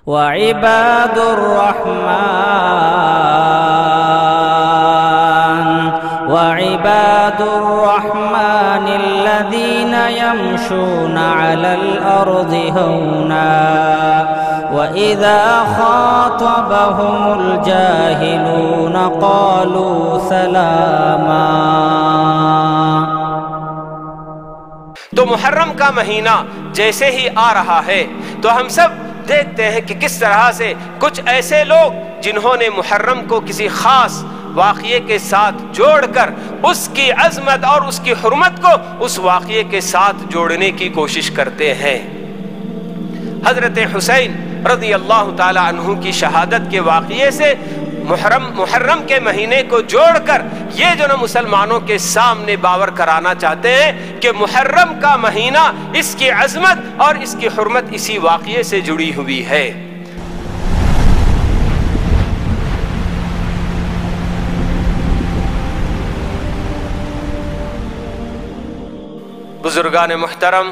وعباد الرحمن الذين يمشون على الأرض هونا وإذا خاطبهم الجاهلون قالوا سلاما۔ تو محرم کا مہینہ جیسے ہی آ رہا ہے تو ہم سب دیکھتے ہیں کہ کس طرح سے کچھ ایسے لوگ جنہوں نے محرم کو کسی خاص واقعے کے ساتھ جوڑ کر اس کی عظمت اور اس کی حرمت کو اس واقعے کے ساتھ جوڑنے کی کوشش کرتے ہیں۔ حضرت حسین رضی اللہ تعالی عنہ کی شہادت کے واقعے سے محرم کے مہینے کو جوڑ کر یہ جو مسلمانوں کے سامنے باور کرانا چاہتے ہیں کہ محرم کا مہینہ اس کی عظمت اور اس کی حرمت اسی واقعے سے جڑی ہوئی ہے۔ بزرگان محترم،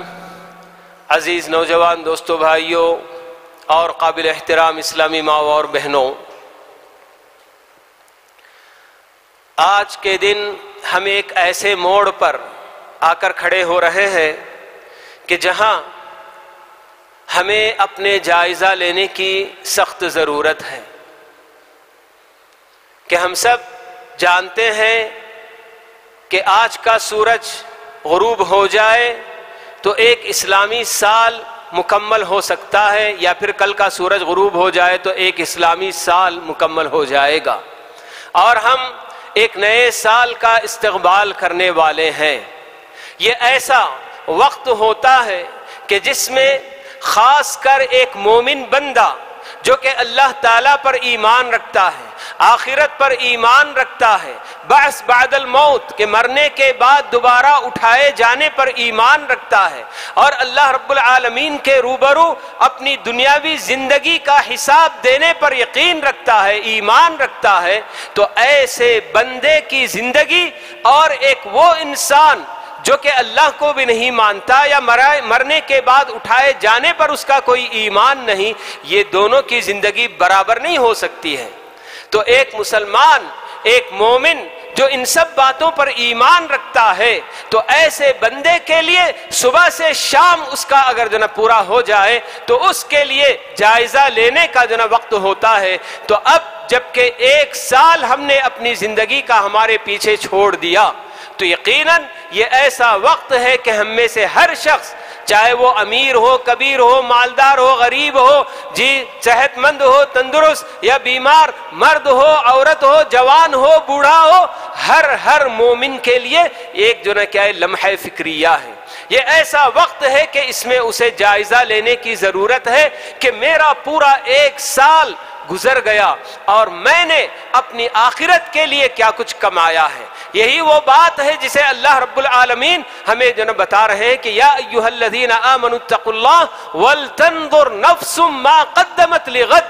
عزیز نوجوان دوستوں، بھائیوں اور قابل احترام اسلامی ماؤں اور بہنوں، آج کے دن ہم ایک ایسے موڑ پر آ کر کھڑے ہو رہے ہیں کہ جہاں ہمیں اپنے جائزہ لینے کی سخت ضرورت ہے کہ ہم سب جانتے ہیں کہ آج کا سورج غروب ہو جائے تو ایک اسلامی سال مکمل ہو سکتا ہے، یا پھر کل کا سورج غروب ہو جائے تو ایک اسلامی سال مکمل ہو جائے گا، اور ہم ایک نئے سال کا استقبال کرنے والے ہیں۔ یہ ایسا وقت ہوتا ہے کہ جس میں خاص کر ایک مومن بندہ جو کہ اللہ تعالیٰ پر ایمان رکھتا ہے، آخرت پر ایمان رکھتا ہے، بعث بعد الموت کہ مرنے کے بعد دوبارہ اٹھائے جانے پر ایمان رکھتا ہے، اور اللہ رب العالمین کے روبرو اپنی دنیاوی زندگی کا حساب دینے پر یقین رکھتا ہے، ایمان رکھتا ہے، تو ایسے بندے کی زندگی اور ایک وہ انسان جو کہ اللہ کو بھی نہیں مانتا یا مرنے کے بعد اٹھائے جانے پر اس کا کوئی ایمان نہیں، یہ دونوں کی زندگی برابر نہیں ہو سکتی ہے۔ تو ایک مسلمان، ایک مومن جو ان سب باتوں پر ایمان رکھتا ہے، تو ایسے بندے کے لیے صبح سے شام اس کا اگر پورا ہو جائے تو اس کے لیے جائزہ لینے کا وقت ہوتا ہے۔ تو اب جبکہ ایک سال ہم نے اپنی زندگی کا ہمارے پیچھے چھوڑ دیا، تو یقیناً یہ ایسا وقت ہے کہ ہم میں سے ہر شخص، چاہے وہ امیر ہو، کبیر ہو، مالدار ہو، غریب ہو، صحت مند ہو، تندرست یا بیمار، مرد ہو، عورت ہو، جوان ہو، بوڑھا ہو، ہر مومن کے لیے ایک لمحہ فکریہ ہے۔ یہ ایسا وقت ہے کہ اس میں اسے جائزہ لینے کی ضرورت ہے کہ میرا پورا ایک سال گزر گیا اور میں نے اپنی آخرت کے لیے کیا کچھ کمایا ہے۔ یہی وہ بات ہے جسے اللہ رب العالمین ہمیں بتا رہے ہیں کہ یا ایھا الذین آمنوا اتقوا اللہ ولتنظر نفس ما قدمت لغد،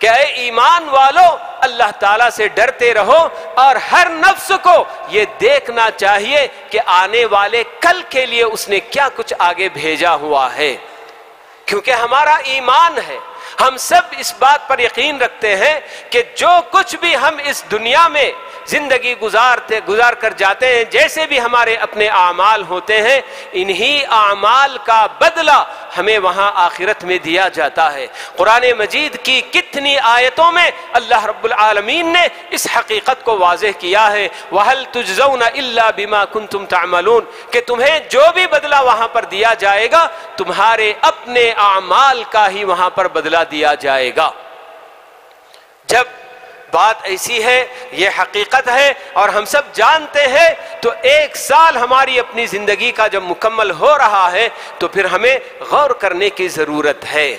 کہ اے ایمان والو اللہ تعالیٰ سے ڈرتے رہو اور ہر نفس کو یہ دیکھنا چاہیے کہ آنے والے کل کے لیے اس نے کیا کچھ آگے بھیجا ہوا ہے، کیونکہ ہمارا ایمان ہے، ہم سب اس بات پر یقین رکھتے ہیں کہ جو کچھ بھی ہم اس دنیا میں زندگی گزار کر جاتے ہیں، جیسے بھی ہمارے اپنے اعمال ہوتے ہیں، انہی اعمال کا بدلہ ہمیں وہاں آخرت میں دیا جاتا ہے۔ قرآن مجید کی کتنی آیتوں میں اللہ رب العالمین نے اس حقیقت کو واضح کیا ہے، وَهَلْ تُجْزَوْنَ إِلَّا بِمَا كُنْتُمْ تَعْمَلُونَ، کہ تمہیں جو بھی بدلہ وہاں پر دیا جائے گا تمہارے اپنے اعمال کا ہی وہاں پر بدلہ دیا جائے گا۔ جب بات ایسی ہے، یہ حقیقت ہے اور ہم سب جانتے ہیں، تو ایک سال ہماری اپنی زندگی کا جب مکمل ہو رہا ہے تو پھر ہمیں غور کرنے کی ضرورت ہے،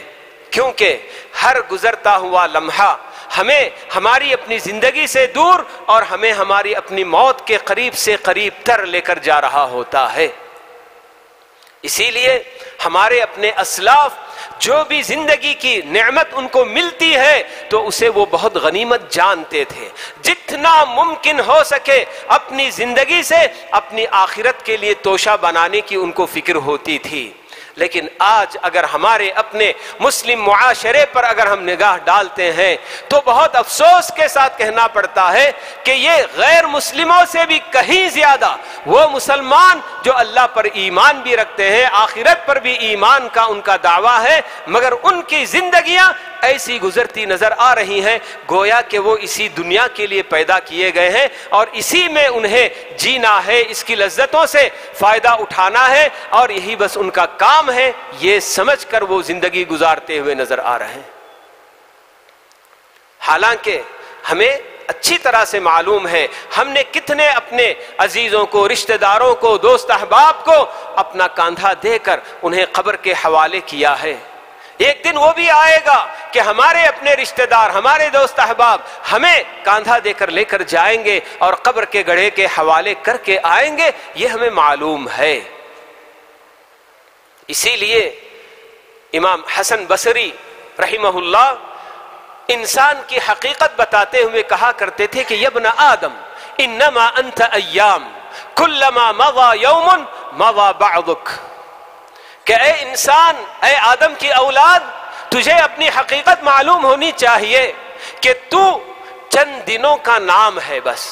کیونکہ ہر گزرتا ہوا لمحہ ہمیں ہماری اپنی زندگی سے دور اور ہمیں ہماری اپنی موت کے قریب سے قریب تر لے کر جا رہا ہوتا ہے۔ اسی لیے ہمارے اپنے اسلاف جو بھی زندگی کی نعمت ان کو ملتی ہے تو اسے وہ بہت غنیمت جانتے تھے، جتنا ممکن ہو سکے اپنی زندگی سے اپنی آخرت کے لیے توشہ بنانے کی ان کو فکر ہوتی تھی۔ لیکن آج اگر ہمارے اپنے مسلم معاشرے پر اگر ہم نگاہ ڈالتے ہیں تو بہت افسوس کے ساتھ کہنا پڑتا ہے کہ یہ غیر مسلموں سے بھی کہیں زیادہ وہ مسلمان جو اللہ پر ایمان بھی رکھتے ہیں، آخرت پر بھی ایمان کا ان کا دعویٰ ہے، مگر ان کی زندگیاں ایسی گزرتی نظر آ رہی ہیں گویا کہ وہ اسی دنیا کے لیے پیدا کیے گئے ہیں اور اسی میں انہیں جینا ہے، اس کی لذتوں سے فائدہ اٹھانا ہے اور یہی بس ان کا کام ہے، یہ سمجھ کر وہ زندگی گزارتے ہوئے نظر آ رہے ہیں۔ حالانکہ ہمیں اچھی طرح سے معلوم ہے ہم نے کتنے اپنے عزیزوں کو، رشتہ داروں کو، دوست احباب کو اپنا کاندھا دے کر انہیں قبر کے حوالے کیا ہے۔ ایک دن وہ بھی آئے گا کہ ہمارے اپنے رشتہ دار، ہمارے دوست احباب ہمیں کاندھا دے کر لے کر جائیں گے اور قبر کے گڑھے کے حوالے کر کے آئیں گے، یہ ہمیں معلوم ہے۔ اسی لیے امام حسن بصری رحمہ اللہ انسان کی حقیقت بتاتے ہوئے کہا کرتے تھے کہ یبن آدم انما انت ایام کلما مضى یوم مضى بعضک، کہ اے انسان، اے آدم کی اولاد، تجھے اپنی حقیقت معلوم ہونی چاہیے کہ تو چند دنوں کا نام ہے۔ بس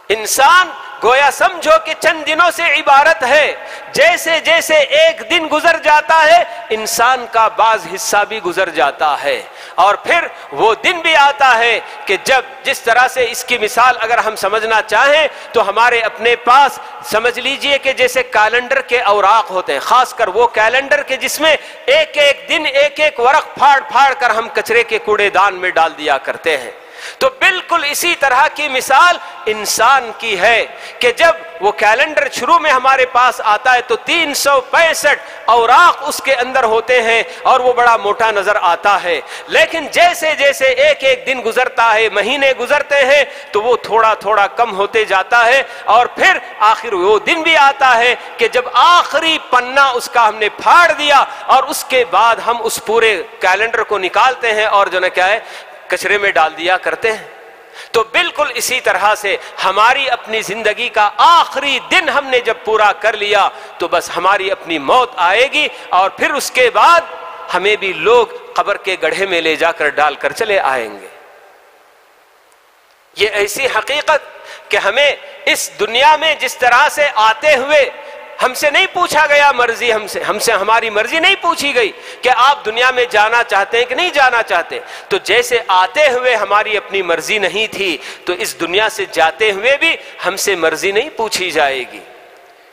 انسان گویا سمجھو کہ چند دنوں سے عبارت ہے، جیسے جیسے ایک دن گزر جاتا ہے انسان کا بعض حصہ بھی گزر جاتا ہے، اور پھر وہ دن بھی آتا ہے کہ جب جس طرح سے اس کی مثال اگر ہم سمجھنا چاہیں تو ہمارے اپنے پاس سمجھ لیجئے کہ جیسے کیلنڈر کے اوراق ہوتے ہیں، خاص کر وہ کیلنڈر کے جس میں ایک ایک دن ایک ایک ورق پھاڑ پھاڑ کر ہم کچرے کے کوڑے دان میں ڈال دیا کرتے ہیں، تو بالکل اسی طرح کی مثال انسان کی ہے کہ جب وہ کیلنڈر شروع میں ہمارے پاس آتا ہے تو 365 اوراق اس کے اندر ہوتے ہیں اور وہ بڑا موٹا نظر آتا ہے، لیکن جیسے جیسے ایک ایک دن گزرتا ہے، مہینے گزرتے ہیں تو وہ تھوڑا تھوڑا کم ہوتے جاتا ہے، اور پھر آخر وہ دن بھی آتا ہے کہ جب آخری پنہ اس کا ہم نے پھاڑ دیا اور اس کے بعد ہم اس پورے کیلنڈر کو نکالتے ہیں اور جو نا کیا ہے کچرے میں ڈال دیا کرتے ہیں۔ تو بالکل اسی طرح سے ہماری اپنی زندگی کا آخری دن ہم نے جب پورا کر لیا تو بس ہماری اپنی موت آئے گی، اور پھر اس کے بعد ہمیں بھی لوگ قبر کے گڑھے میں لے جا کر ڈال کر چلے آئیں گے۔ یہ ایسی حقیقت کہ ہمیں اس دنیا میں جس طرح سے آتے ہوئے ہم سے نہیں پوچھا گیا مرضی، ہم سے ہماری مرضی نہیں پوچھی گئی کہ آپ دنیا میں جانا چاہتے ہیں کہ نہیں جانا چاہتے، تو جیسے آتے ہوئے ہماری اپنی مرضی نہیں تھی تو اس دنیا سے جاتے ہوئے بھی ہم سے مرضی نہیں پوچھی جائے گی۔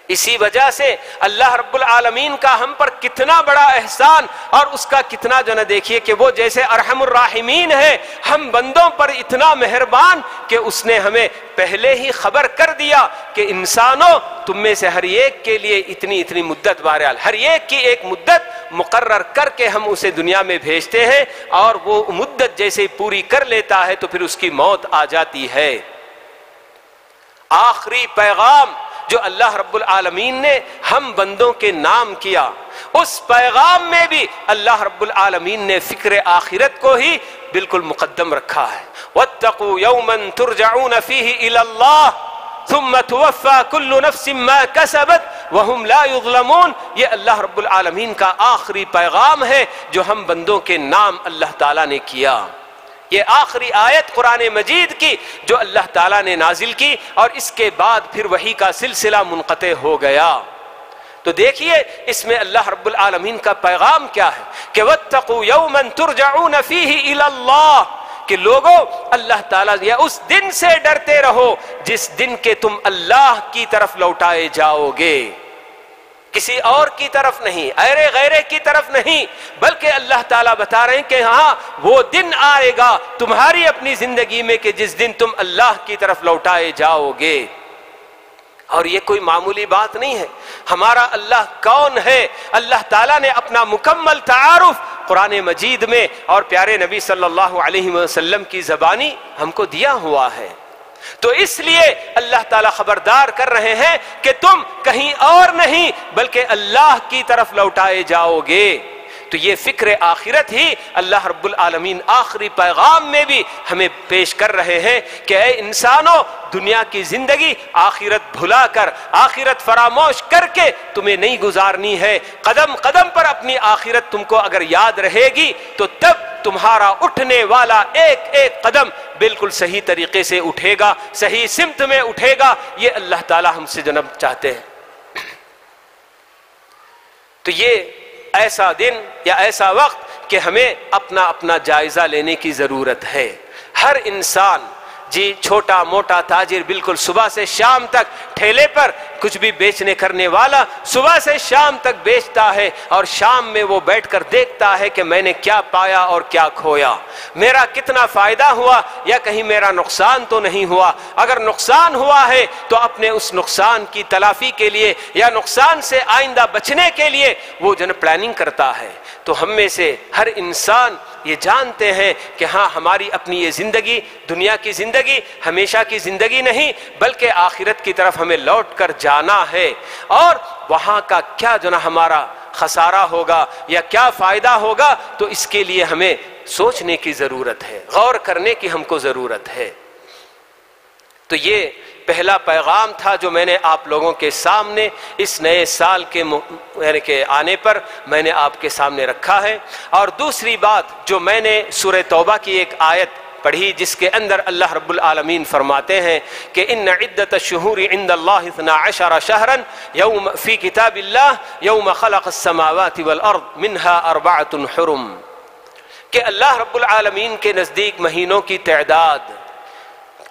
اسی وجہ سے اللہ رب العالمین کا ہم پر کتنا بڑا احسان اور اس کا کتنا جو نہ دیکھیے کہ وہ جیسے ارحم الراحمین ہے ہم بندوں پر اتنا مہربان کہ اس نے ہمیں پہلے ہی خبر کر دیا کہ انسانوں تم میں سے ہر ایک کے لیے اتنی مدت، بہرحال ہر ایک کی ایک مدت مقرر کر کے ہم اسے دنیا میں بھیجتے ہیں، اور وہ مدت جیسے پوری کر لیتا ہے تو پھر اس کی موت آ جاتی ہے۔ آخری پیغام جو اللہ رب العالمین نے ہم بندوں کے نام کیا، اس پیغام میں بھی اللہ رب العالمین نے فکر آخرت کو ہی بالکل مقدم رکھا ہے۔ وَاتَّقُوا يَوْمًا تُرْجَعُونَ فِيهِ إِلَى اللَّهِ ثُمَّ تُوَفَّى كُلُّ نَفْسٍ مَا كَسَبَتْ وَهُمْ لَا يُظْلَمُونَ۔ یہ اللہ رب العالمین کا آخری پیغام ہے جو ہم بندوں کے نام اللہ تعالیٰ نے کیا۔ یہ آخری آیت قرآن مجید کی جو اللہ تعالیٰ نے نازل کی، اور اس کے بعد پھر وحی کا سلسلہ منقطع ہو گیا۔ تو دیکھیے اس میں اللہ رب العالمین کا پیغام کیا ہے کہ وَاتَّقُوا يَوْمًا تُرْجَعُونَ فِيهِ إِلَى اللَّهِ، کہ لوگوں اللہ تعالیٰ یا اس دن سے ڈرتے رہو جس دن کے تم اللہ کی طرف لوٹائے جاؤ گے، کسی اور کی طرف نہیں، غیرے کی طرف نہیں، بلکہ اللہ تعالیٰ بتا رہے ہیں کہ ہاں وہ دن آئے گا تمہاری اپنی زندگی میں کہ جس دن تم اللہ کی طرف لوٹائے جاؤ گے۔ اور یہ کوئی معمولی بات نہیں ہے، ہمارا اللہ کون ہے؟ اللہ تعالیٰ نے اپنا مکمل تعارف قرآن مجید میں اور پیارے نبی صلی اللہ علیہ وسلم کی زبانی ہم کو دیا ہوا ہے۔ تو اس لیے اللہ تعالیٰ خبردار کر رہے ہیں کہ تم کہیں اور نہیں بلکہ اللہ کی طرف لوٹائے جاؤ گے۔ تو یہ فکر آخرت ہی اللہ رب العالمین آخری پیغام میں بھی ہمیں پیش کر رہے ہیں کہ اے انسانوں، دنیا کی زندگی آخرت بھلا کر، آخرت فراموش کر کے تمہیں نہیں گزارنی ہے۔ قدم قدم پر اپنی آخرت تم کو اگر یاد رہے گی تو تب تمہارا اٹھنے والا ایک ایک قدم بالکل صحیح طریقے سے اٹھے گا، صحیح سمت میں اٹھے گا۔ یہ اللہ تعالی ہم سے جناب چاہتے ہیں۔ تو یہ ایسا دن یا ایسا وقت کہ ہمیں اپنا اپنا جائزہ لینے کی ضرورت ہے۔ ہر انسان، جی چھوٹا موٹا تاجر، بالکل صبح سے شام تک ٹھیلے پر کچھ بھی بیچنے کرنے والا صبح سے شام تک بیچتا ہے، اور شام میں وہ بیٹھ کر دیکھتا ہے کہ میں نے کیا پایا اور کیا کھویا، میرا کتنا فائدہ ہوا یا کہیں میرا نقصان تو نہیں ہوا۔ اگر نقصان ہوا ہے تو اپنے اس نقصان کی تلافی کے لیے یا نقصان سے آئندہ بچنے کے لیے وہ پلاننگ کرتا ہے۔ تو ہم میں سے ہر انسان یہ جانتے ہیں کہ ہاں، ہماری اپنی یہ زندگی، دنیا کی زندگی ہمیشہ کی زندگی نہیں، بلکہ آخرت کی طرف ہمیں لوٹ کر جانا ہے، اور وہاں کا کیا ہمارا خسارہ ہوگا یا کیا فائدہ ہوگا، تو اس کے لیے ہمیں سوچنے کی ضرورت ہے، غور کرنے کی ہم کو ضرورت ہے۔ تو یہ پہلا پیغام تھا جو میں نے آپ لوگوں کے سامنے اس نئے سال کے آنے پر میں نے آپ کے سامنے رکھا ہے۔ اور دوسری بات جو میں نے سورہ توبہ کی ایک آیت پڑھی، جس کے اندر اللہ رب العالمین فرماتے ہیں کہ ان عدت الشہور عند اللہ 12 شہرا یوم فی کتاب اللہ یوم خلق السماوات والارض منها 4 حرم، کہ اللہ رب العالمین کے نزدیک مہینوں کی تعداد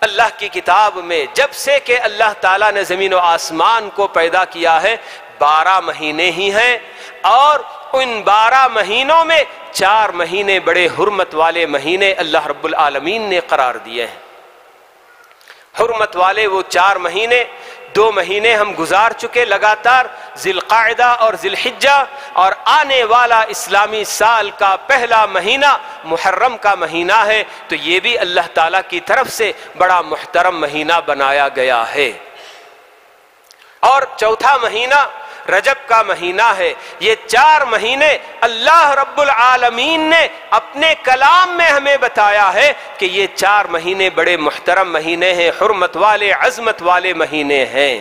اللہ کی کتاب میں جب سے کہ اللہ تعالیٰ نے زمین و آسمان کو پیدا کیا ہے 12 مہینے ہی ہیں، اور ان 12 مہینوں میں 4 مہینے بڑے حرمت والے مہینے اللہ رب العالمین نے قرار دیے ہیں۔ حرمت والے وہ 4 مہینے، 2 مہینے ہم گزار چکے لگاتار، ذی القعدہ اور ذی الحجہ، اور آنے والا اسلامی سال کا پہلا مہینہ محرم کا مہینہ ہے، تو یہ بھی اللہ تعالیٰ کی طرف سے بڑا محترم مہینہ بنایا گیا ہے۔ اور چوتھا مہینہ رجب کا مہینہ ہے۔ یہ 4 مہینے اللہ رب العالمین نے اپنے کلام میں ہمیں بتایا ہے کہ یہ 4 مہینے بڑے محترم مہینے ہیں، حرمت والے، عظمت والے مہینے ہیں۔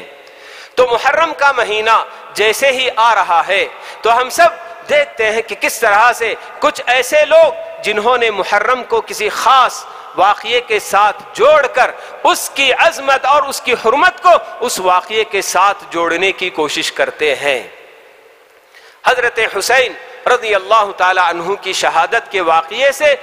تو محرم کا مہینہ جیسے ہی آ رہا ہے تو ہم سب دیکھتے ہیں کہ کس طرح سے کچھ ایسے لوگ جنہوں نے محرم کو کسی خاص واقعے کے ساتھ جوڑ کر اس کی عظمت اور اس کی حرمت کو اس واقعے کے ساتھ جوڑنے کی کوشش کرتے ہیں۔ حضرت حسین رضی اللہ تعالی عنہ کی شہادت کے واقعے سے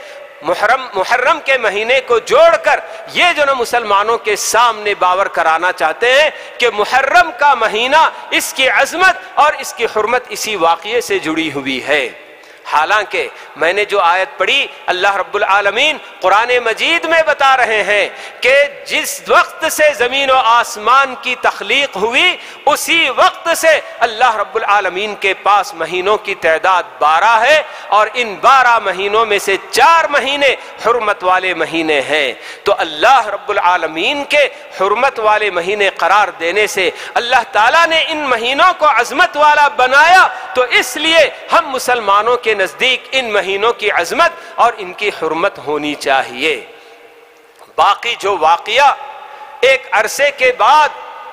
محرم کے مہینے کو جوڑ کر یہ جو مسلمانوں کے سامنے باور کرانا چاہتے ہیں کہ محرم کا مہینہ، اس کی عظمت اور اس کی حرمت اسی واقعے سے جڑی ہوئی ہے۔ حالانکہ میں نے جو آیت پڑھی، اللہ رب العالمین قرآن مجید میں بتا رہے ہیں کہ جس وقت سے زمین و آسمان کی تخلیق ہوئی اسی وقت سے اللہ رب العالمین کے پاس مہینوں کی تعداد 12 ہے، اور ان 12 مہینوں میں سے 4 مہینے حرمت والے مہینے ہیں۔ تو اللہ رب العالمین کے حرمت والے مہینے قرار دینے سے اللہ تعالیٰ نے ان مہینوں کو عظمت والا بنایا، تو اس لیے ہم مسلمانوں کے نزدیک ان مہینوں کی عظمت اور ان کی حرمت ہونی چاہیے۔ باقی جو واقعہ ایک عرصے کے بعد،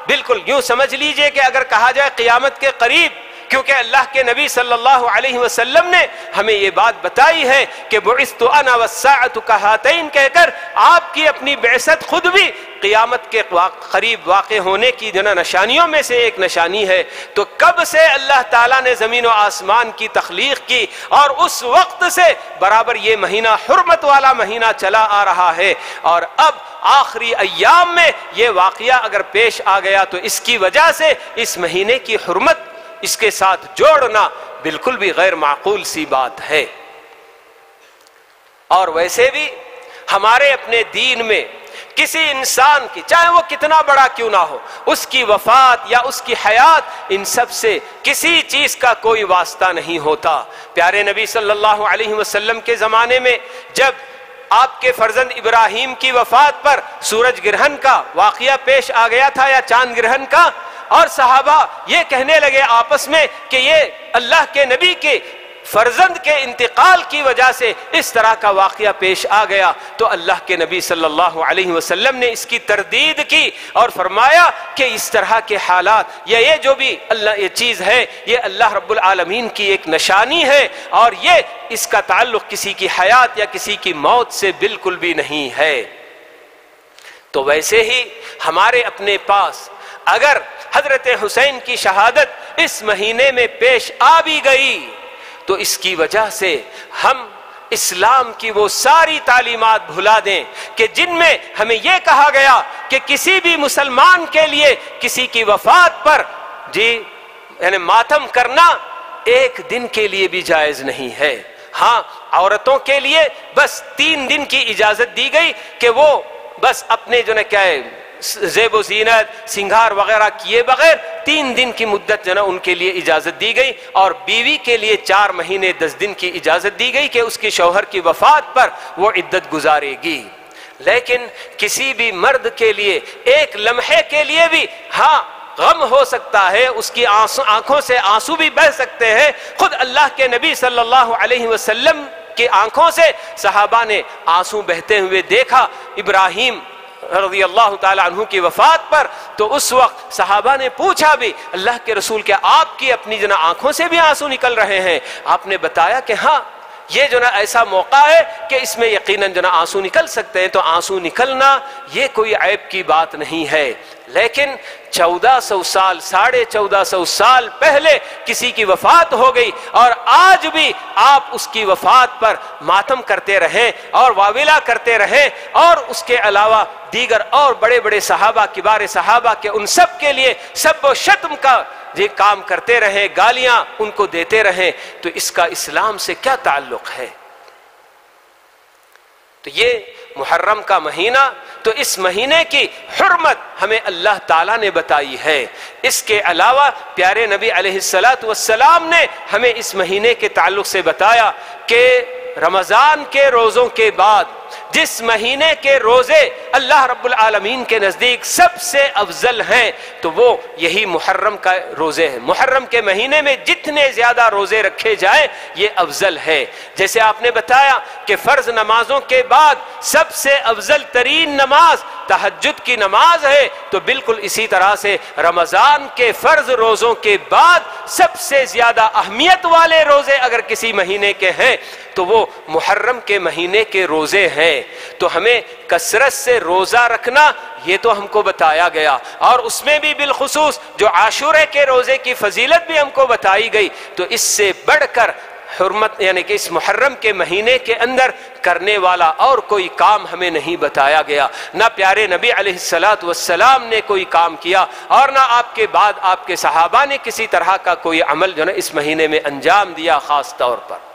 بالکل یوں سمجھ لیجئے کہ اگر کہا جائے قیامت کے قریب، کیونکہ اللہ کے نبی صلی اللہ علیہ وسلم نے ہمیں یہ بات بتائی ہے کہ بعثت انا والساعۃ کہاتین کہہ کر آپ کی اپنی بعثت خود بھی قیامت کے قریب واقع ہونے کی نشانیوں میں سے ایک نشانی ہے۔ تو کب سے اللہ تعالیٰ نے زمین و آسمان کی تخلیق کی اور اس وقت سے برابر یہ مہینہ حرمت والا مہینہ چلا آ رہا ہے، اور اب آخری ایام میں یہ واقعہ اگر پیش آ گیا تو اس کی وجہ سے اس مہینے کی حرمت اس کے ساتھ جوڑنا بالکل بھی غیر معقول سی بات ہے۔ اور ویسے بھی ہمارے اپنے دین میں کسی انسان کی، چاہے وہ کتنا بڑا کیوں نہ ہو، اس کی وفات یا اس کی حیات، ان سب سے کسی چیز کا کوئی واسطہ نہیں ہوتا۔ پیارے نبی صلی اللہ علیہ وسلم کے زمانے میں جب آپ کے فرزند ابراہیم کی وفات پر سورج گرہن کا واقعہ پیش آ گیا تھا یا چاند گرہن کا، اور صحابہ یہ کہنے لگے آپس میں کہ یہ اللہ کے نبی کے فرزند کے انتقال کی وجہ سے اس طرح کا واقعہ پیش آ گیا تو اللہ کے نبی صلی اللہ علیہ وسلم نے اس کی تردید کی اور فرمایا کہ اس طرح کے حالات یا یہ جو بھی یہ چیز ہے یہ اللہ رب العالمین کی ایک نشانی ہے اور یہ اس کا تعلق کسی کی حیات یا کسی کی موت سے بالکل بھی نہیں ہے۔ تو ویسے ہی ہمارے اپنے پاس اگر حضرت حسین کی شہادت اس مہینے میں پیش آ بھی گئی تو اس کی وجہ سے ہم اسلام کی وہ ساری تعلیمات بھلا دیں کہ جن میں ہمیں یہ کہا گیا کہ کسی بھی مسلمان کے لیے کسی کی وفات پر یعنی ماتم کرنا ایک دن کے لیے بھی جائز نہیں ہے۔ ہاں عورتوں کے لیے بس 3 دن کی اجازت دی گئی کہ وہ بس اپنے جو کیا ہے زیب و زینت سنگھار وغیرہ کیے بغیر 3 دن کی مدت ان کے لیے اجازت دی گئی، اور بیوی کے لیے 4 مہینے 10 دن کی اجازت دی گئی کہ اس کے شوہر کی وفات پر وہ عدت گزارے گی۔ لیکن کسی بھی مرد کے لیے ایک لمحے کے لیے بھی ہاں غم ہو سکتا ہے، اس کی آنکھوں سے آنسو بھی بہہ سکتے ہیں۔ خود اللہ کے نبی صلی اللہ علیہ وسلم کی آنکھوں سے صحابہ نے آنسو بہتے ہوئے دیکھا ابراہیم رضی اللہ تعالی عنہ کی وفات پر، تو اس وقت صحابہ نے پوچھا بھی اللہ کے رسول کیا آپ کی اپنی آنکھوں سے بھی آنسو نکل رہے ہیں؟ آپ نے بتایا کہ ہاں یہ ایسا موقع ہے کہ اس میں یقیناً آنسو نکل سکتے ہیں، تو آنسو نکلنا یہ کوئی عیب کی بات نہیں ہے۔ لیکن 1400 سال 1450 سال پہلے کسی کی وفات ہو گئی اور آج بھی آپ اس کی وفات پر ماتم کرتے رہیں اور واویلا کرتے رہیں، اور اس کے علاوہ دیگر اور بڑے بڑے صحابہ کبار صحابہ کے ان سب کے لیے سب و شتم کا یہ کام کرتے رہیں، گالیاں ان کو دیتے رہیں، تو اس کا اسلام سے کیا تعلق ہے؟ تو یہ محرم کا مہینہ، تو اس مہینے کی حرمت ہمیں اللہ تعالیٰ نے بتائی ہے۔ اس کے علاوہ پیارے نبی علیہ السلام نے ہمیں اس مہینے کے تعلق سے بتایا کہ رمضان کے روزوں کے بعد جس مہینے کے روزے اللہ رب العالمین کے نزدیک سب سے افضل ہیں تو وہ یہی محرم کا روزے ہیں۔ محرم کے مہینے میں جتنے زیادہ روزے رکھے جائیں یہ افضل ہے۔ جیسے آپ نے بتایا کہ فرض نمازوں کے بعد سب سے افضل ترین نماز تہجد کی نماز ہے، تو بالکل اسی طرح سے رمضان کے فرض روزوں کے بعد سب سے زیادہ اہمیت والے روزے اگر کسی مہینے کے ہیں تو وہ محرم کے مہینے کے روزے ہیں۔ تو ہمیں کثرت سے روزہ رکھنا یہ تو ہم کو بتایا گیا، اور اس میں بھی بالخصوص جو عاشورے کے روزے کی فضیلت بھی ہم کو بتائی گئی، تو اس سے بڑھ کر حرمت یعنی کہ اس محرم کے مہینے کے اندر کرنے والا اور کوئی کام ہمیں نہیں بتایا گیا۔ نہ پیارے نبی علیہ السلام نے کوئی کام کیا، اور نہ آپ کے بعد آپ کے صحابہ نے کسی طرح کا کوئی عمل اس مہینے میں انجام دیا خاص طور پر۔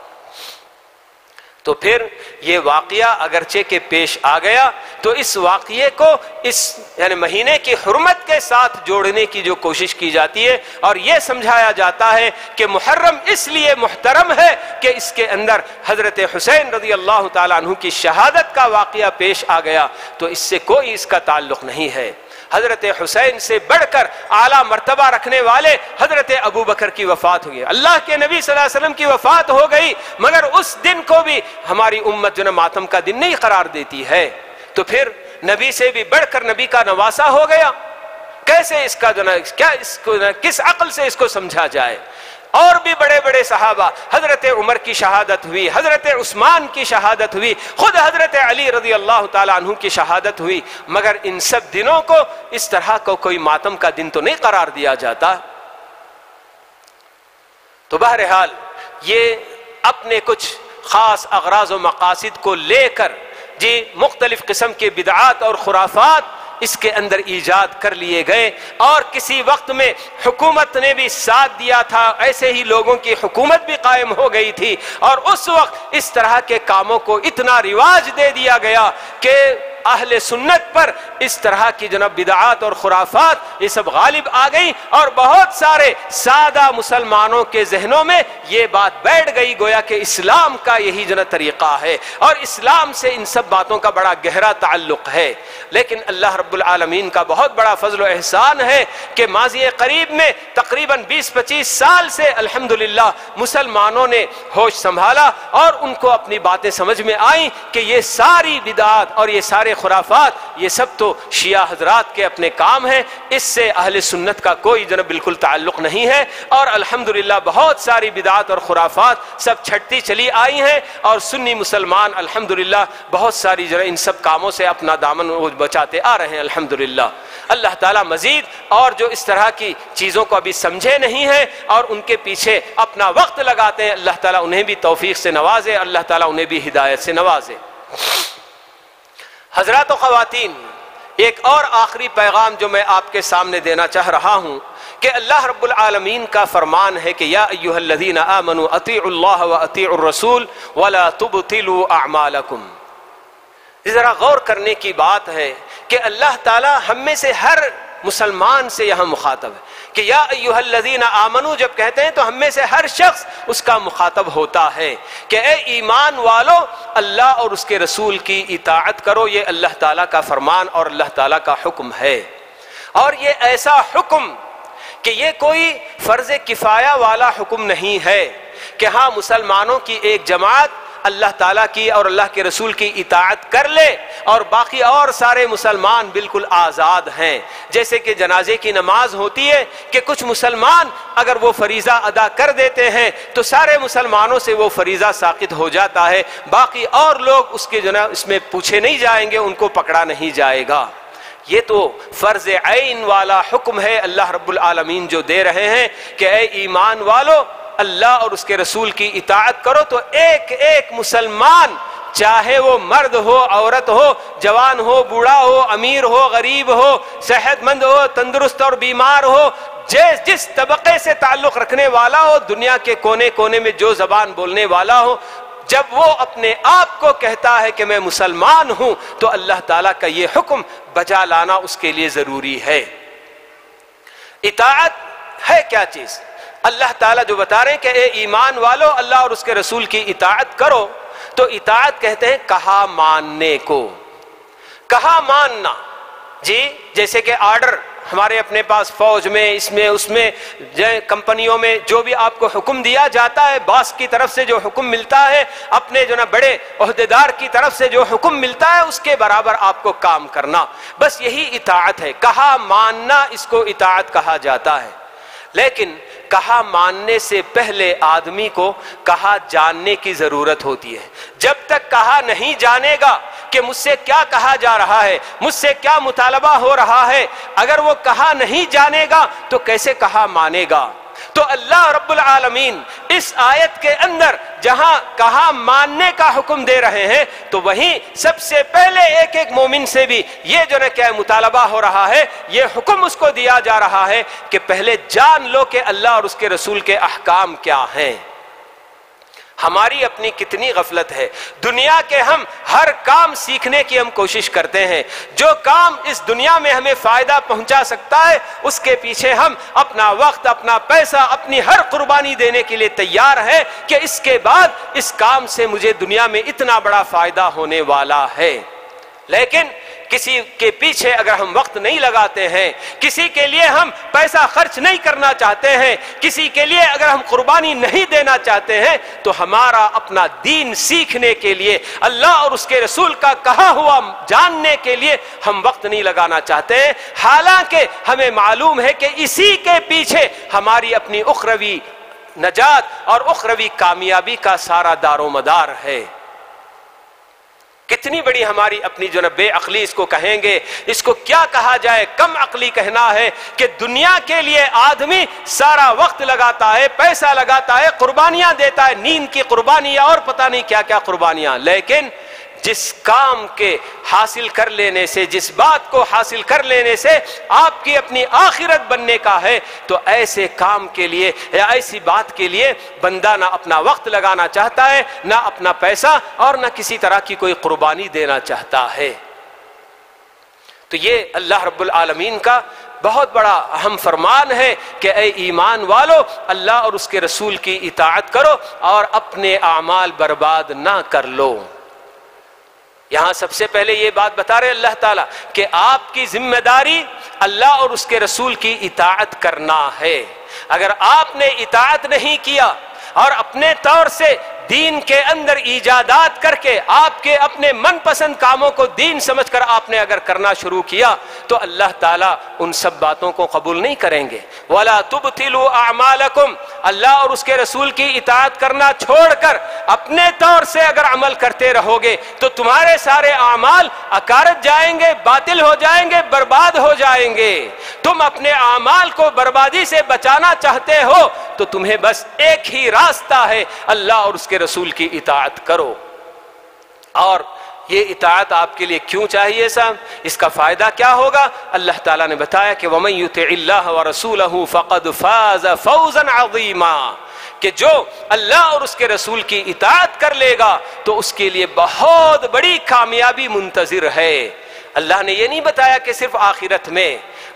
تو پھر یہ واقعہ اگرچہ کہ پیش آ گیا تو اس واقعے کو اس یعنی مہینے کی حرمت کے ساتھ جوڑنے کی جو کوشش کی جاتی ہے، اور یہ سمجھایا جاتا ہے کہ محرم اس لیے محترم ہے کہ اس کے اندر حضرت حسین رضی اللہ تعالیٰ عنہ کی شہادت کا واقعہ پیش آ گیا، تو اس سے کوئی اس کا تعلق نہیں ہے۔ حضرت حسین سے بڑھ کر اعلیٰ مرتبہ رکھنے والے حضرت ابو بکر کی وفات ہوئی، اللہ کے نبی صلی اللہ علیہ وسلم کی وفات ہو گئی، مگر اس دن کو بھی ہماری امت ماتم کا دن نہیں قرار دیتی ہے، تو پھر نبی سے بھی بڑھ کر نبی کا نواسہ ہو گیا۔ کیسے اس کا کیا اس کو کس عقل سے اس کو سمجھا جائے؟ اور بھی بڑے بڑے صحابہ، حضرت عمر کی شہادت ہوئی، حضرت عثمان کی شہادت ہوئی، خود حضرت علی رضی اللہ تعالیٰ عنہ کی شہادت ہوئی، مگر ان سب دنوں کو اس طرح کو کوئی ماتم کا دن تو نہیں قرار دیا جاتا۔ تو بہرحال یہ اپنے کچھ خاص اغراض و مقاصد کو لے کر مختلف قسم کے بدعات اور خرافات اس کے اندر ایجاد کر لیے گئے، اور کسی وقت میں حکومت نے بھی ساتھ دیا تھا، ایسے ہی لوگوں کی حکومت بھی قائم ہو گئی تھی، اور اس وقت اس طرح کے کاموں کو اتنا رواج دے دیا گیا کہ اہل سنت پر اس طرح کی جناب بدعات اور خرافات یہ سب غالب آ گئی، اور بہت سارے سادہ مسلمانوں کے ذہنوں میں یہ بات بیٹھ گئی گویا کہ اسلام کا یہی جناب طریقہ ہے، اور اسلام سے ان سب باتوں کا بڑا گہرا تعلق ہے۔ لیکن اللہ رب العالمین کا بہت بڑا فضل و احسان ہے کہ ماضی قریب میں تقریباً 20-25 سال سے الحمدللہ مسلمانوں نے ہوش سنبھالا اور ان کو اپنی باتیں سمجھ میں آئیں کہ یہ ساری بدعات اور یہ سارے خرافات یہ سب تو شیعہ حضرات کے اپنے کام ہیں، اس سے اہل سنت کا کوئی جناب بالکل تعلق نہیں ہے، اور الحمدللہ بہت ساری بدعات اور خرافات سب چھٹتی چلی آئی ہیں، اور سنی مسلمان الحمدللہ بہت ساری جناب ان سب کاموں سے اپنا دامن بچاتے آ رہے ہیں الحمدللہ۔ اللہ تعالیٰ مزید اور جو اس طرح کی چیزوں کو ابھی سمجھے نہیں ہیں اور ان کے پیچھے اپنا وقت لگاتے ہیں، اللہ تعالیٰ انہیں بھی توفیق سے نوازے، اللہ تعالیٰ انہیں بھی ہدایت سے نوازے۔ حضرات و خواتین، ایک اور آخری پیغام جو میں آپ کے سامنے دینا چاہ رہا ہوں کہ اللہ رب العالمین کا فرمان ہے کہ یا ایھا الذین آمنوا اطیعوا اللہ واطیعوا الرسول ولا تبطلوا اعمالکم۔ ذرا غور کرنے کی بات ہے کہ اللہ تعالیٰ ہم میں سے ہر مسلمان سے یہاں مخاطب ہے کہ یا ایھا الذین آمنو جب کہتے ہیں تو ہم میں سے ہر شخص اس کا مخاطب ہوتا ہے کہ اے ایمان والو اللہ اور اس کے رسول کی اطاعت کرو، یہ اللہ تعالیٰ کا فرمان اور اللہ تعالیٰ کا حکم ہے، اور یہ ایسا حکم کہ یہ کوئی فرض کفایہ والا حکم نہیں ہے کہ ہاں مسلمانوں کی ایک جماعت اللہ تعالیٰ کی اور اللہ کے رسول کی اطاعت کر لے اور باقی اور سارے مسلمان بالکل آزاد ہیں۔ جیسے کہ جنازے کی نماز ہوتی ہے کہ کچھ مسلمان اگر وہ فریضہ ادا کر دیتے ہیں تو سارے مسلمانوں سے وہ فریضہ ساقط ہو جاتا ہے، باقی اور لوگ اس کے جناب اس میں پوچھے نہیں جائیں گے، ان کو پکڑا نہیں جائے گا۔ یہ تو فرض عین والا حکم ہے اللہ رب العالمین جو دے رہے ہیں کہ اے ایمان والو اللہ اور اس کے رسول کی اطاعت کرو، تو ایک ایک مسلمان چاہے وہ مرد ہو، عورت ہو، جوان ہو، بوڑھا ہو، امیر ہو، غریب ہو، صحت مند ہو، تندرست اور بیمار ہو، جس طبقے سے تعلق رکھنے والا ہو، دنیا کے کونے کونے میں جو زبان بولنے والا ہو، جب وہ اپنے آپ کو کہتا ہے کہ میں مسلمان ہوں تو اللہ تعالیٰ کا یہ حکم بجا لانا اس کے لیے ضروری ہے۔ اطاعت ہے کیا چیز؟ اللہ تعالیٰ جو بتا رہے ہیں کہ اے ایمان والو اللہ اور اس کے رسول کی اطاعت کرو، تو اطاعت کہتے ہیں کہا ماننے کو۔ کہا ماننا، جی جیسے کہ آرڈر ہمارے اپنے پاس فوج میں اس میں کمپنیوں میں جو بھی آپ کو حکم دیا جاتا ہے، باس کی طرف سے جو حکم ملتا ہے، اپنے جو نا بڑے عہدیدار کی طرف سے جو حکم ملتا ہے اس کے برابر آپ کو کام کرنا، بس یہی اطاعت ہے۔ کہا ماننا اس کو اطاعت کہا جاتا ہے۔ لیکن کہا ماننے سے پہلے آدمی کو کہا جاننے کی ضرورت ہوتی ہے۔ جب تک کہا نہیں جانے گا کہ مجھ سے کیا کہا جا رہا ہے، مجھ سے کیا مطالبہ ہو رہا ہے، اگر وہ کہا نہیں جانے گا تو کیسے کہا مانے گا؟ تو اللہ رب العالمین اس آیت کے اندر جہاں کہا ماننے کا حکم دے رہے ہیں تو وہیں سب سے پہلے ایک ایک مومن سے بھی یہ جو نا کیا مطالبہ ہو رہا ہے، یہ حکم اس کو دیا جا رہا ہے کہ پہلے جان لو کہ اللہ اور اس کے رسول کے احکام کیا ہیں۔ ہماری اپنی کتنی غفلت ہے، دنیا کے ہم ہر کام سیکھنے کی ہم کوشش کرتے ہیں، جو کام اس دنیا میں ہمیں فائدہ پہنچا سکتا ہے اس کے پیچھے ہم اپنا وقت، اپنا پیسہ، اپنی ہر قربانی دینے کے لیے تیار ہیں کہ اس کے بعد اس کام سے مجھے دنیا میں اتنا بڑا فائدہ ہونے والا ہے۔ لیکن کسی کے پیچھے اگر ہم وقت نہیں لگاتے ہیں، کسی کے لیے ہم پیسہ خرچ نہیں کرنا چاہتے ہیں، کسی کے لیے اگر ہم قربانی نہیں دینا چاہتے ہیں تو ہمارا اپنا دین سیکھنے کے لیے، اللہ اور اس کے رسول کا کہا ہوا جاننے کے لیے ہم وقت نہیں لگانا چاہتے ہیں، حالانکہ ہمیں معلوم ہے کہ اسی کے پیچھے ہماری اپنی اخروی نجات اور اخروی کامیابی کا سارا دار و مدار ہے۔ کتنی بڑی ہماری اپنی جو بے عقلی اس کو کہیں گے، اس کو کیا کہا جائے، کم عقلی کہنا ہے کہ دنیا کے لیے آدمی سارا وقت لگاتا ہے، پیسہ لگاتا ہے، قربانیاں دیتا ہے، نیند کی قربانیاں اور پتہ نہیں کیا کیا قربانیاں، لیکن جس کام کے حاصل کر لینے سے، جس بات کو حاصل کر لینے سے آپ کی اپنی آخرت بننے کا ہے، تو ایسے کام کے لیے یا ایسی بات کے لیے بندہ نہ اپنا وقت لگانا چاہتا ہے، نہ اپنا پیسہ اور نہ کسی طرح کی کوئی قربانی دینا چاہتا ہے۔ تو یہ اللہ رب العالمین کا بہت بڑا اہم فرمان ہے کہ اے ایمان والو اللہ اور اس کے رسول کی اطاعت کرو اور اپنے اعمال برباد نہ کر لو۔ یہاں سب سے پہلے یہ بات بتا رہے اللہ تعالیٰ کہ آپ کی ذمہ داری اللہ اور اس کے رسول کی اطاعت کرنا ہے۔ اگر آپ نے اطاعت نہیں کیا اور اپنے طور سے دین کے اندر ایجادات کر کے آپ کے اپنے من پسند کاموں کو دین سمجھ کر آپ نے اگر کرنا شروع کیا تو اللہ تعالیٰ ان سب باتوں کو قبول نہیں کریں گے۔ وَلَا تُبْتِلُوا أَعْمَالَكُمْ، اللہ اور اس کے رسول کی اطاعت کرنا چھوڑ کر اپنے طور سے اگر عمل کرتے رہو گے تو تمہارے سارے اعمال اکارت جائیں گے، باطل ہو جائیں گے، برباد ہو جائیں گے۔ تم اپنے اعمال کو بربادی سے بچانا چاہتے ہو تو تمہیں بس ایک ہی راستہ ہے، اللہ اور اس کے رسول کی اطاعت کرو۔ اور یہ اطاعت آپ کے لیے کیوں چاہیے صاحب؟ اس کا فائدہ کیا ہوگا؟ اللہ تعالیٰ نے بتایا کہ وَمَن يُطِعِ اللَّهَ وَرَسُولَهُ فَقَدْ فَازَ فَوْزًا عَظِيمًا، کہ جو اللہ اور اس کے رسول کی اطاعت کر لے گا تو اس کے لیے بہت بڑی کامیابی منتظر ہے۔ اللہ نے یہ نہیں بتایا کہ صرف آخرت میں،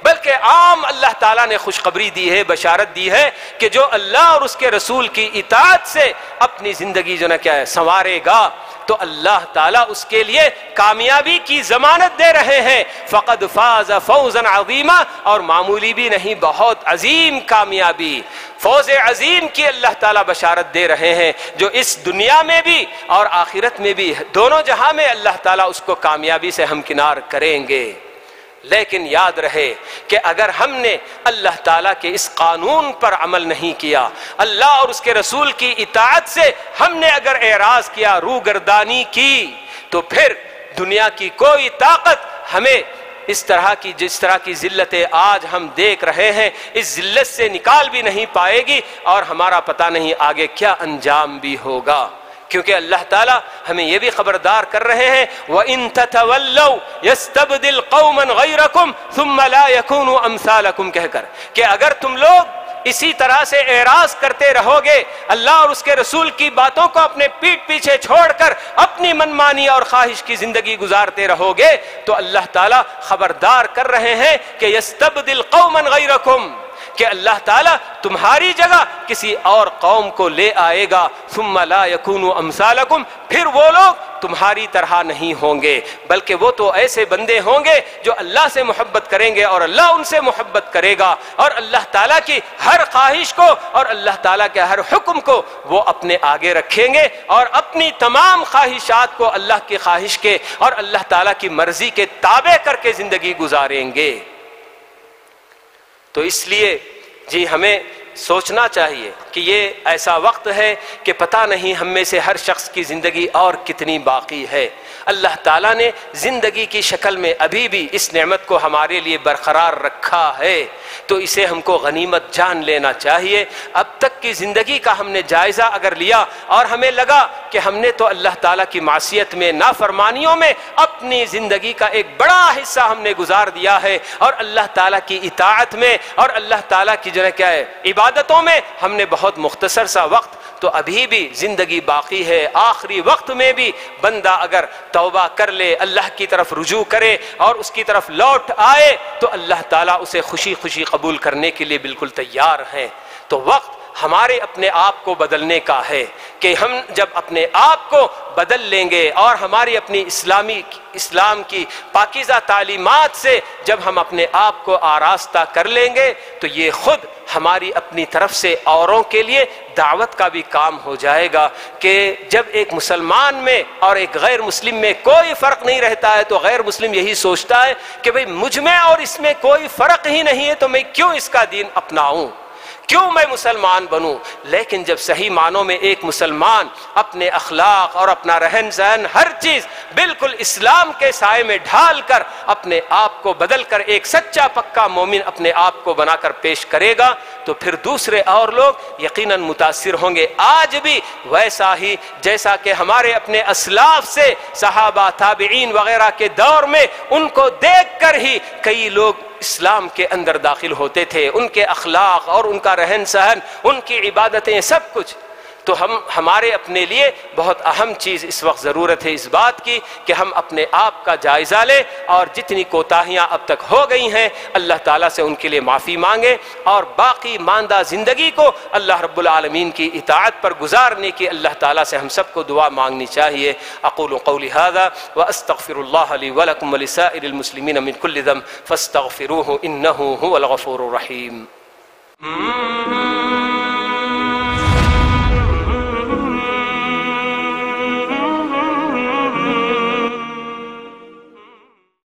بلکہ عام اللہ تعالیٰ نے خوشخبری دی ہے، بشارت دی ہے کہ جو اللہ اور اس کے رسول کی اطاعت سے اپنی زندگی جو کیا ہے سنوارے گا تو اللہ تعالیٰ اس کے لیے کامیابی کی ضمانت دے رہے ہیں۔ فقد فاز فوزا عظیما، اور معمولی بھی نہیں، بہت عظیم کامیابی، فوز عظیم کی اللہ تعالیٰ بشارت دے رہے ہیں، جو اس دنیا میں بھی اور آخرت میں بھی دونوں جہاں میں اللہ تعالیٰ اس کو کامیابی سے ہمکنار کریں گے۔ لیکن یاد رہے کہ اگر ہم نے اللہ تعالیٰ کے اس قانون پر عمل نہیں کیا، اللہ اور اس کے رسول کی اطاعت سے ہم نے اگر اعراض کیا، روگردانی کی، تو پھر دنیا کی کوئی طاقت ہمیں جس طرح کی ذلتیں آج ہم دیکھ رہے ہیں اس ذلت سے نکال بھی نہیں پائے گی، اور ہمارا پتہ نہیں آگے کیا انجام بھی ہوگا۔ کیونکہ اللہ تعالیٰ ہمیں یہ بھی خبردار کر رہے ہیں وَإِن تَتَوَلَّوْا يَسْتَبْدِلْ قَوْمًا غَيْرَكُمْ ثُمَّ لَا يَكُونُوا أَمْثَالَكُمْ، کہہ کر کہ اگر تم لوگ اسی طرح سے اعراض کرتے رہو گے، اللہ اور اس کے رسول کی باتوں کو اپنے پیٹھ پیچھے چھوڑ کر اپنی منمانی اور خواہش کی زندگی گزارتے رہو گے، تو اللہ تعالیٰ خبردار کر رہے ہیں کہ یستبدل قوما غیرکم، کہ اللہ تعالیٰ تمہاری جگہ کسی اور قوم کو لے آئے گا، ثم لا یکونوا امثالکم، پھر وہ لوگ تمہاری طرح نہیں ہوں گے، بلکہ وہ تو ایسے بندے ہوں گے جو اللہ سے محبت کریں گے اور اللہ ان سے محبت کرے گا، اور اللہ تعالیٰ کی ہر خواہش کو اور اللہ تعالیٰ کے ہر حکم کو وہ اپنے آگے رکھیں گے، اور اپنی تمام خواہشات کو اللہ کی خواہش کے اور اللہ تعالیٰ کی مرضی کے تابع کر کے زندگی گزاریں گے۔ تو اس لیے جی ہمیں سوچنا چاہیے کہ یہ ایسا وقت ہے کہ پتہ نہیں ہم میں سے ہر شخص کی زندگی اور کتنی باقی ہے۔ اللہ تعالیٰ نے زندگی کی شکل میں ابھی بھی اس نعمت کو ہمارے لیے برقرار رکھا ہے، تو اسے ہم کو غنیمت جان لینا چاہیے۔ اب تک کی زندگی کا ہم نے جائزہ اگر لیا اور ہمیں لگا کہ ہم نے تو اللہ تعالیٰ کی معصیت میں، نافرمانیوں میں اپنی زندگی کا ایک بڑا حصہ ہم نے گزار دیا ہے، اور اللہ تعالیٰ کی اطاعت میں اور اللہ تعالیٰ کی جو ہے کیا ہے عبادتوں میں ہم نے بہت مختصر سا وقت، تو ابھی بھی زندگی باقی ہے۔ آخری وقت میں بھی بندہ اگر توبہ کر لے، اللہ کی طرف رجوع کرے اور اس کی طرف لوٹ آئے، تو اللہ تعالیٰ اسے خوشی خوشی قبول کرنے کے لیے بالکل تیار ہیں۔ تو وقت ہمارے اپنے آپ کو بدلنے کا ہے کہ ہم جب اپنے آپ کو بدل لیں گے اور ہماری اپنی اسلام کی پاکیزہ تعلیمات سے جب ہم اپنے آپ کو آراستہ کر لیں گے، تو یہ خود ہماری اپنی طرف سے اوروں کے لیے دعوت کا بھی کام ہو جائے گا کہ جب ایک مسلمان میں اور ایک غیر مسلم میں کوئی فرق نہیں رہتا ہے، تو غیر مسلم یہی سوچتا ہے کہ بھئی مجھ میں اور اس میں کوئی فرق ہی نہیں ہے، تو میں کیوں اس کا دین اپناؤں، کیوں میں مسلمان بنوں؟ لیکن جب صحیح معنوں میں ایک مسلمان اپنے اخلاق اور اپنا رہن سہن ہر چیز بالکل اسلام کے سائے میں ڈھال کر اپنے آپ کو بدل کر ایک سچا پکا مومن اپنے آپ کو بنا کر پیش کرے گا، تو پھر دوسرے اور لوگ یقیناً متاثر ہوں گے۔ آج بھی ویسا ہی جیسا کہ ہمارے اپنے اسلاف سے صحابہ، تابعین وغیرہ کے دور میں ان کو دیکھ کر ہی کئی لوگ اسلام کے اندر داخل ہوتے تھے، ان کے اخلاق اور ان کا رہن سہن، ان کی عبادتیں، سب کچھ۔ تو ہمارے اپنے لیے بہت اہم چیز اس وقت ضرورت ہے اس بات کی کہ ہم اپنے آپ کا جائزہ لیں اور جتنی کوتاہیاں اب تک ہو گئی ہیں اللہ تعالیٰ سے ان کے لیے معافی مانگیں اور باقی ماندہ زندگی کو اللہ رب العالمین کی اطاعت پر گزارنے کی اللہ تعالیٰ سے ہم سب کو دعا مانگنی چاہیے. اقول قولی ھذا واستغفر اللہ لی ولکم ولسائر المسلمین من کل ذنب فاستغفروہ انہ هو الغفور الرحیم.